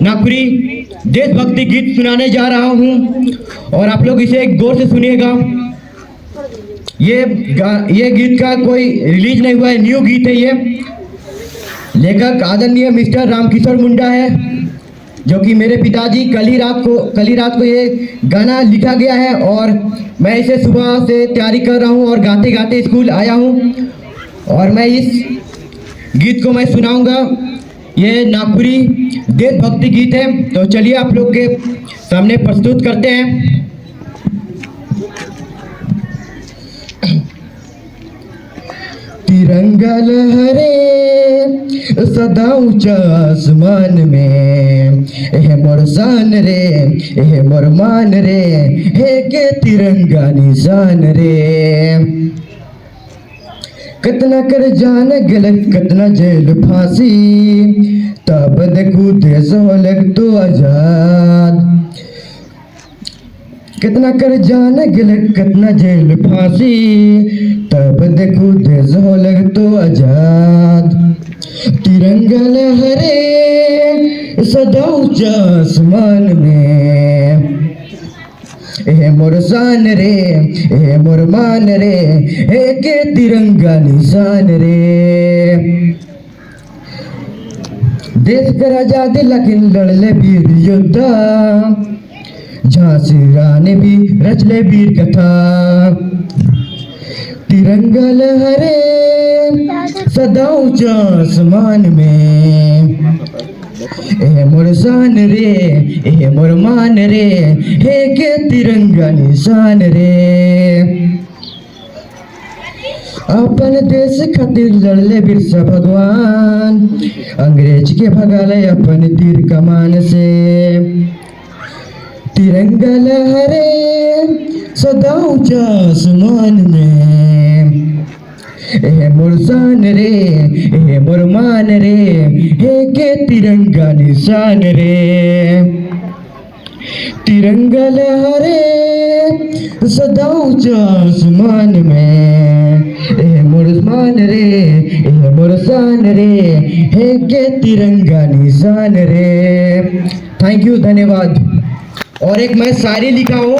नागपुरी देशभक्ति गीत सुनाने जा रहा हूं और आप लोग इसे गौर से सुनिएगा। ये गीत का कोई रिलीज नहीं हुआ है, न्यू गीत है। ये लेखक आदरणीय मिस्टर रामकिशोर मुंडा है, जो कि मेरे पिताजी कल ही रात को ये गाना लिखा गया है और मैं इसे सुबह से तैयारी कर रहा हूँ और गाते गाते स्कूल आया हूँ और मैं इस गीत को मैं सुनाऊंगा। ये नागपुरी देशभक्ति गीत है, तो चलिए आप लोग के सामने प्रस्तुत करते हैं। तिरंगा लहरे सदा ऊंचा आसमान में, एह मोर शान रे, एह मोर मान रे, हे के तिरंगा निशान रे। कितना कर जान गलत कितना जेल फांसी, तब देखू देश हो लग तो आजाद। कितना कर जान गलत कितना जेल फांसी, तब देखू देश हो लग तो आजाद। तिरंगा लहरे सदा ऊंचा आसमान में, ए मोर शान रे, ए मोर मान रे, हे के तिरंगा निशान रे। देश कर आजादी लेकिन लड़ले वीर योद्धा, झांसी रानी भी रचले वीर कथा। तिरंगा लहरे सदा ऊंचा आसमान में, ए मोर शान रे, ए मोर मान रे, हे के तिरंगा निशान रे। अपन देश खातिर लड़ले बिरसा भगवान, अंग्रेज के भगाले अपन तीर कमान से। तिरंगा लहरे सदा ऊंचा आसमान में, ए मोर शान रे, ए मोर मान रे, हे के तिरंगा निशान रे। तिरंगा लहरे सदा ऊंचा आसमान में, ए मोर मान रे, ए मोर शान रे, हे के तिरंगा निशान रे। थैंक यू, धन्यवाद। और एक मैं शायरी लिखा हूँ।